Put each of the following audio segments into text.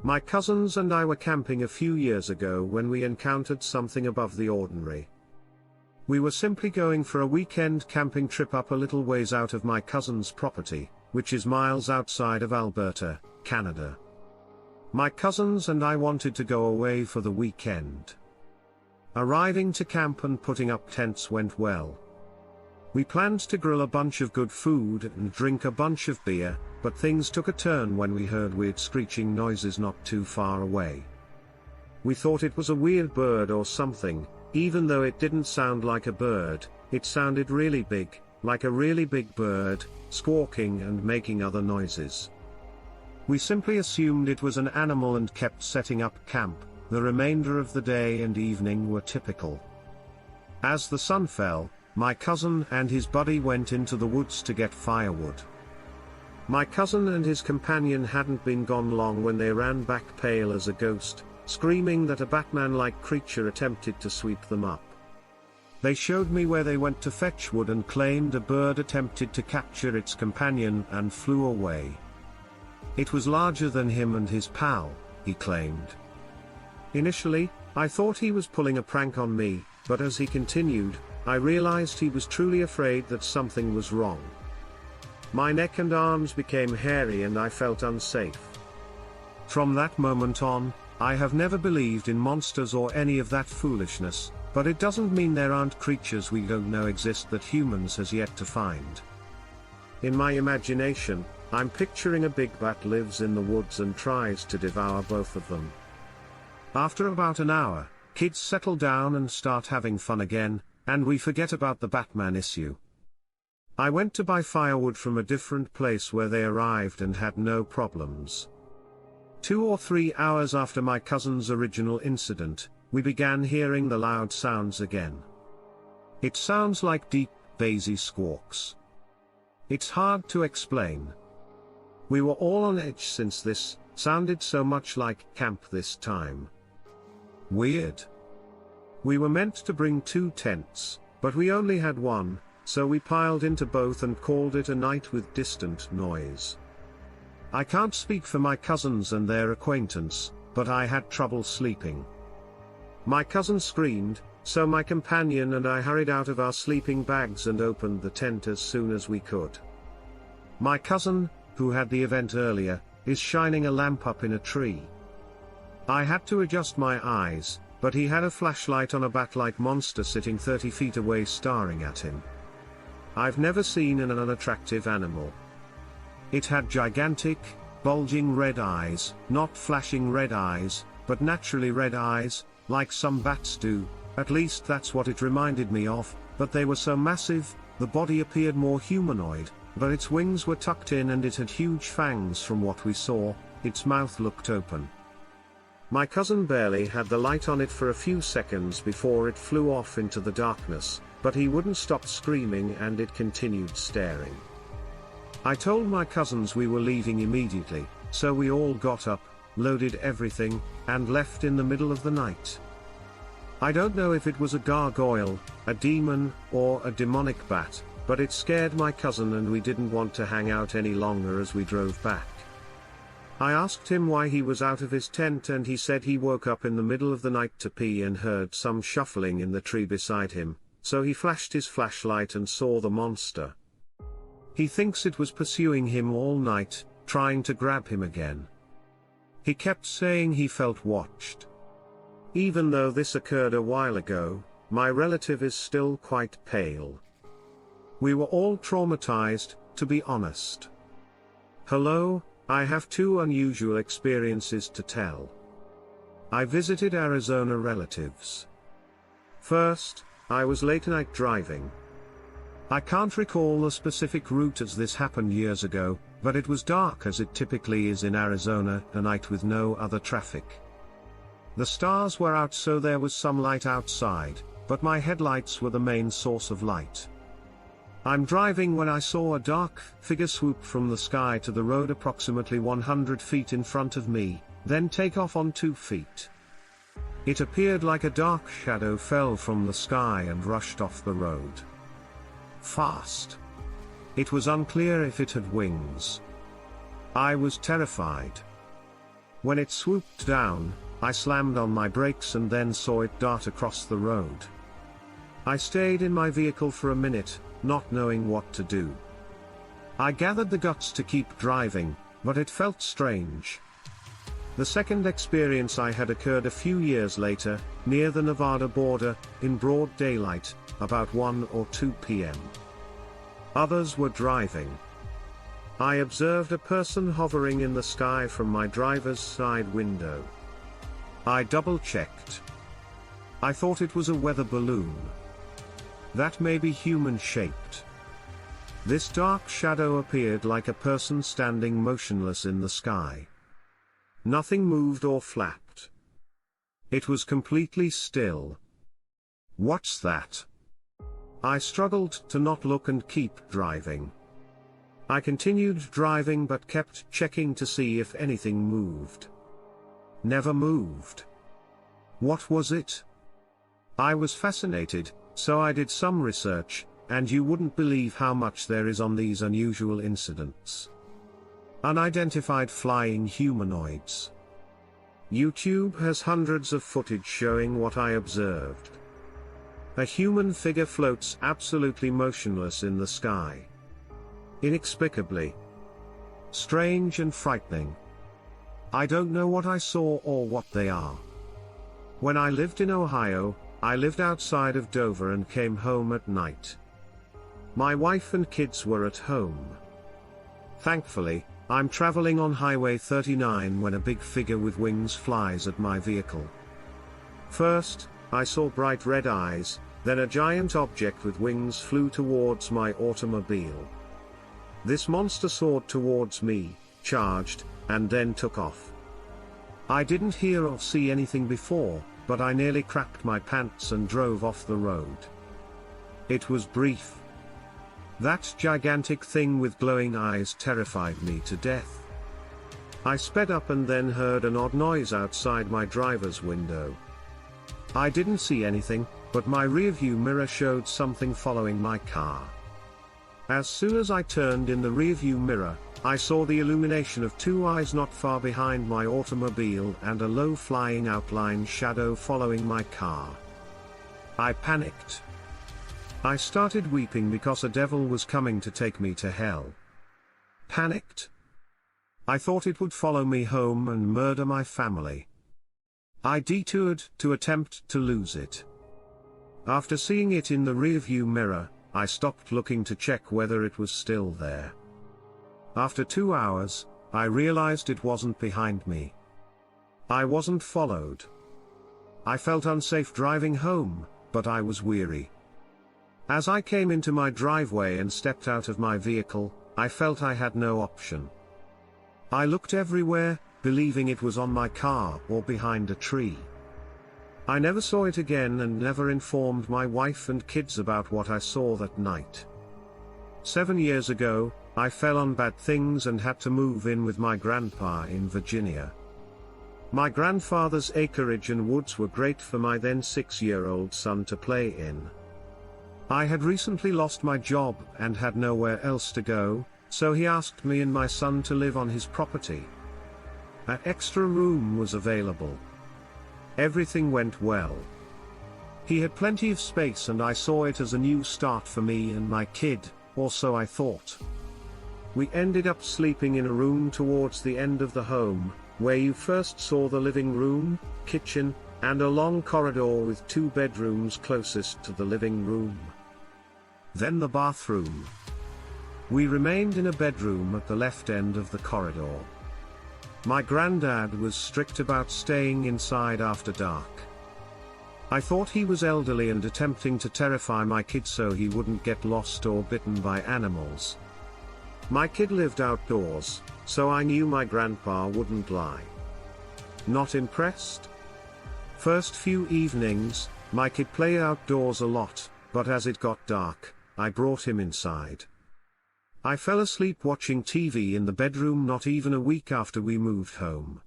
My cousins and I were camping a few years ago when we encountered something above the ordinary. We were simply going for a weekend camping trip up a little ways out of my cousin's property, which is miles outside of Alberta, Canada. My cousins and I wanted to go away for the weekend. Arriving to camp and putting up tents went well. We planned to grill a bunch of good food and drink a bunch of beer, but things took a turn when we heard weird screeching noises not too far away. We thought it was a weird bird or something, even though it didn't sound like a bird. It sounded really big, like a really big bird, squawking and making other noises. We simply assumed it was an animal and kept setting up camp. The remainder of the day and evening were typical. As the sun fell, my cousin and his buddy went into the woods to get firewood. My cousin and his companion hadn't been gone long when they ran back pale as a ghost, screaming that a Batman-like creature attempted to sweep them up. They showed me where they went to fetch wood and claimed a bird attempted to capture its companion and flew away. It was larger than him and his pal, he claimed. Initially, I thought he was pulling a prank on me, but as he continued, I realized he was truly afraid that something was wrong. My neck and arms became hairy and I felt unsafe. From that moment on, I have never believed in monsters or any of that foolishness, but it doesn't mean there aren't creatures we don't know exist that humans has yet to find. In my imagination, I'm picturing a big bat lives in the woods and tries to devour both of them. After about an hour, kids settle down and start having fun again, and we forget about the Batman issue. I went to buy firewood from a different place where they arrived and had no problems. 2 or 3 hours after my cousin's original incident, we began hearing the loud sounds again. It sounds like deep, bassy squawks. It's hard to explain. We were all on edge since this sounded so much like camp this time. Weird. We were meant to bring 2 tents, but we only had one, so we piled into both and called it a night with distant noise. I can't speak for my cousins and their acquaintance, but I had trouble sleeping. My cousin screamed, so my companion and I hurried out of our sleeping bags and opened the tent as soon as we could. My cousin, who had the event earlier, is shining a lamp up in a tree. I had to adjust my eyes, but he had a flashlight on a bat-like monster sitting 30 feet away staring at him. I've never seen an unattractive animal. It had gigantic, bulging red eyes, not flashing red eyes, but naturally red eyes, like some bats do, at least that's what it reminded me of, but they were so massive, the body appeared more humanoid, but its wings were tucked in and it had huge fangs from what we saw, its mouth looked open. My cousin barely had the light on it for a few seconds before it flew off into the darkness, but he wouldn't stop screaming and it continued staring. I told my cousins we were leaving immediately, so we all got up, loaded everything, and left in the middle of the night. I don't know if it was a gargoyle, a demon, or a demonic bat, but it scared my cousin and we didn't want to hang out any longer as we drove back. I asked him why he was out of his tent and he said he woke up in the middle of the night to pee and heard some shuffling in the tree beside him, so he flashed his flashlight and saw the monster. He thinks it was pursuing him all night, trying to grab him again. He kept saying he felt watched. Even though this occurred a while ago, my relative is still quite pale. We were all traumatized, to be honest. Hello, I have 2 unusual experiences to tell. I visited Arizona relatives. First, I was late night driving. I can't recall the specific route as this happened years ago, but it was dark as it typically is in Arizona, a night with no other traffic. The stars were out so there was some light outside, but my headlights were the main source of light. I'm driving when I saw a dark figure swoop from the sky to the road approximately 100 feet in front of me, then take off on 2 feet. It appeared like a dark shadow fell from the sky and rushed off the road. Fast. It was unclear if it had wings. I was terrified. When it swooped down, I slammed on my brakes and then saw it dart across the road. I stayed in my vehicle for a minute, not knowing what to do. I gathered the guts to keep driving, but it felt strange. The second experience I had occurred a few years later, near the Nevada border, in broad daylight, about 1 or 2 p.m. Others were driving. I observed a person hovering in the sky from my driver's side window. I double-checked. I thought it was a weather balloon. That may be human-shaped. This dark shadow appeared like a person standing motionless in the sky. Nothing moved or flapped. It was completely still. What's that? I struggled to not look and keep driving. I continued driving but kept checking to see if anything moved. Never moved. What was it? I was fascinated, so I did some research, and you wouldn't believe how much there is on these unusual incidents. Unidentified flying humanoids. YouTube has hundreds of footage showing what I observed. A human figure floats absolutely motionless in the sky. Inexplicably. Strange and frightening. I don't know what I saw or what they are. When I lived in Ohio, I lived outside of Dover and came home at night. My wife and kids were at home. Thankfully, I'm traveling on Highway 39 when a big figure with wings flies at my vehicle. First, I saw bright red eyes, then a giant object with wings flew towards my automobile. This monster soared towards me, charged, and then took off. I didn't hear or see anything before, but I nearly crapped my pants and drove off the road. It was brief. That gigantic thing with glowing eyes terrified me to death. I sped up and then heard an odd noise outside my driver's window. I didn't see anything, but my rearview mirror showed something following my car. As soon as I turned in the rearview mirror, I saw the illumination of two eyes not far behind my automobile and a low flying outline shadow following my car. I panicked. I started weeping because a devil was coming to take me to hell. Panicked. I thought it would follow me home and murder my family. I detoured to attempt to lose it. After seeing it in the rearview mirror, I stopped looking to check whether it was still there. After 2 hours, I realized it wasn't behind me. I wasn't followed. I felt unsafe driving home, but I was weary. As I came into my driveway and stepped out of my vehicle, I felt I had no option. I looked everywhere, believing it was on my car or behind a tree. I never saw it again and never informed my wife and kids about what I saw that night. 7 years ago, I fell on bad things and had to move in with my grandpa in Virginia. My grandfather's acreage and woods were great for my then 6-year-old son to play in. I had recently lost my job and had nowhere else to go, so he asked me and my son to live on his property. An extra room was available. Everything went well. He had plenty of space and I saw it as a new start for me and my kid, or so I thought. We ended up sleeping in a room towards the end of the home, where you first saw the living room, kitchen, and a long corridor with 2 bedrooms closest to the living room. Then the bathroom. We remained in a bedroom at the left end of the corridor. My granddad was strict about staying inside after dark. I thought he was elderly and attempting to terrify my kid so he wouldn't get lost or bitten by animals. My kid lived outdoors, so I knew my grandpa wouldn't lie. Not impressed? First few evenings, my kid played outdoors a lot, but as it got dark, I brought him inside. I fell asleep watching TV in the bedroom not even a week after we moved home.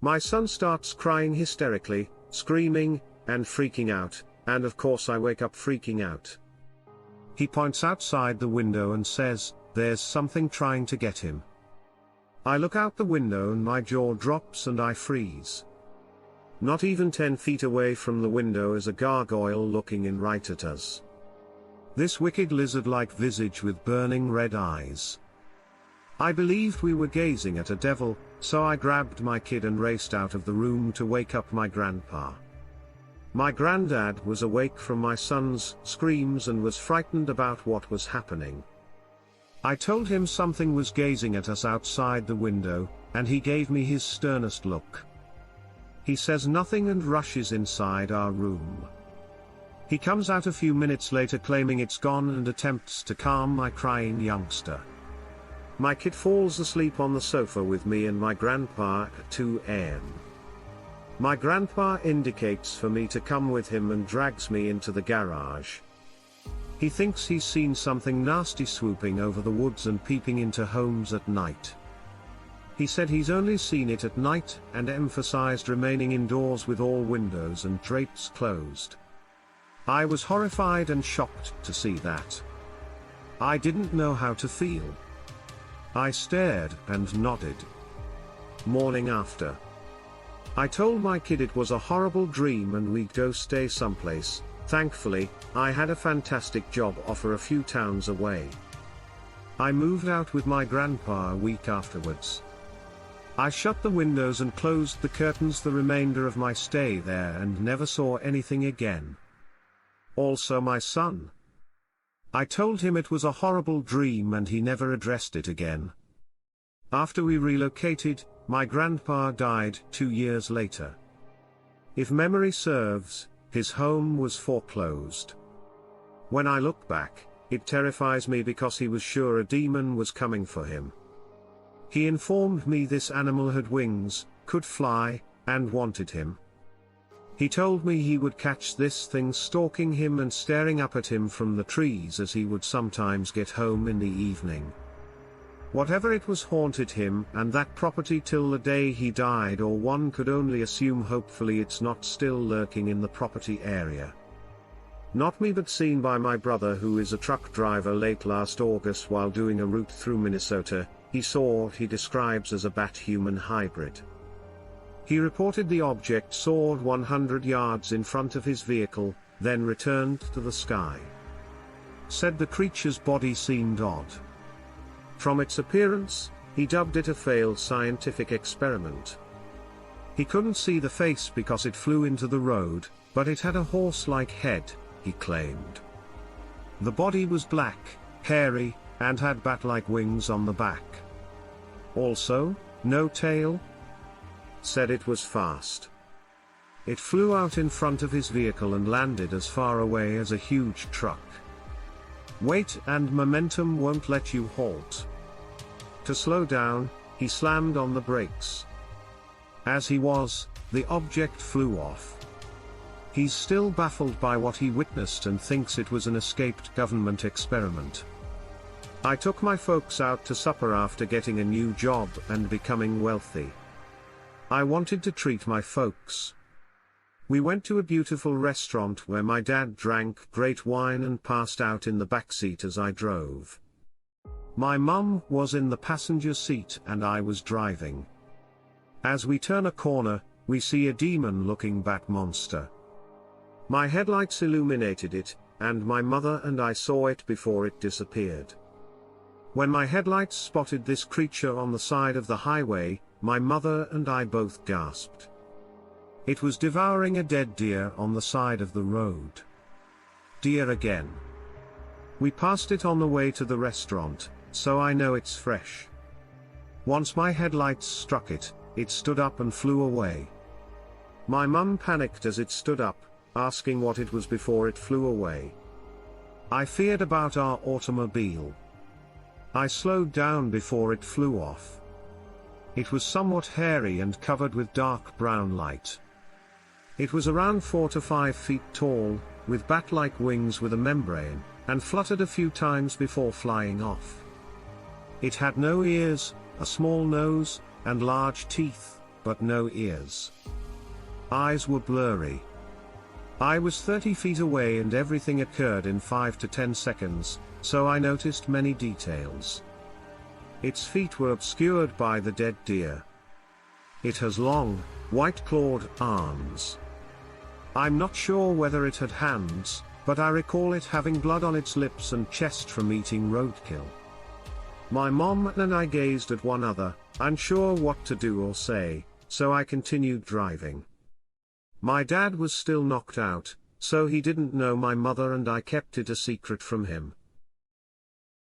My son starts crying hysterically, screaming, and freaking out, and of course I wake up freaking out. He points outside the window and says, "There's something trying to get him." I look out the window and my jaw drops and I freeze. Not even 10 feet away from the window is a gargoyle looking in right at us. This wicked lizard-like visage with burning red eyes. I believed we were gazing at a devil, so I grabbed my kid and raced out of the room to wake up my grandpa. My granddad was awake from my son's screams and was frightened about what was happening. I told him something was gazing at us outside the window, and he gave me his sternest look. He says nothing and rushes inside our room. He comes out a few minutes later claiming it's gone and attempts to calm my crying youngster. My kid falls asleep on the sofa with me and my grandpa at 2 a.m. My grandpa indicates for me to come with him and drags me into the garage. He thinks he's seen something nasty swooping over the woods and peeping into homes at night. He said he's only seen it at night and emphasized remaining indoors with all windows and drapes closed. I was horrified and shocked to see that. I didn't know how to feel. I stared and nodded. Morning after. I told my kid it was a horrible dream and we'd go stay someplace. Thankfully, I had a fantastic job offer a few towns away. I moved out with my grandpa a week afterwards. I shut the windows and closed the curtains the remainder of my stay there and never saw anything again. Also my son. I told him it was a horrible dream and he never addressed it again. After we relocated, my grandpa died 2 years later. If memory serves, his home was foreclosed. When I look back, it terrifies me because he was sure a demon was coming for him. He informed me this animal had wings, could fly, and wanted him. He told me he would catch this thing stalking him and staring up at him from the trees as he would sometimes get home in the evening. Whatever it was haunted him and that property till the day he died, or one could only assume hopefully it's not still lurking in the property area. Not me but seen by my brother who is a truck driver late last August while doing a route through Minnesota. He saw what he describes as a bat-human hybrid. He reported the object soared 100 yards in front of his vehicle, then returned to the sky. Said the creature's body seemed odd. From its appearance, he dubbed it a failed scientific experiment. He couldn't see the face because it flew into the road, but it had a horse-like head, he claimed. The body was black, hairy, and had bat-like wings on the back. Also, no tail. Said it was fast. It flew out in front of his vehicle and landed as far away as a huge truck. Weight and momentum won't let you halt. To slow down, he slammed on the brakes. As he was, the object flew off. He's still baffled by what he witnessed and thinks it was an escaped government experiment. I took my folks out to supper after getting a new job and becoming wealthy. I wanted to treat my folks. We went to a beautiful restaurant where my dad drank great wine and passed out in the backseat as I drove. My mum was in the passenger seat and I was driving. As we turn a corner, we see a demon-looking bat monster. My headlights illuminated it, and my mother and I saw it before it disappeared. When my headlights spotted this creature on the side of the highway, my mother and I both gasped. It was devouring a dead deer on the side of the road. Deer again. We passed it on the way to the restaurant, so I know it's fresh. Once my headlights struck it, it stood up and flew away. My mum panicked as it stood up, asking what it was before it flew away. I feared about our automobile. I slowed down before it flew off. It was somewhat hairy and covered with dark brown light. It was around 4 to 5 feet tall, with bat-like wings with a membrane, and fluttered a few times before flying off. It had no ears, a small nose, and large teeth, but no ears. Eyes were blurry. I was 30 feet away and everything occurred in 5 to 10 seconds, so I noticed many details. Its feet were obscured by the dead deer. It has long, white-clawed arms. I'm not sure whether it had hands, but I recall it having blood on its lips and chest from eating roadkill. My mom and I gazed at one another, unsure what to do or say, so I continued driving. My dad was still knocked out, so he didn't know my mother and I kept it a secret from him.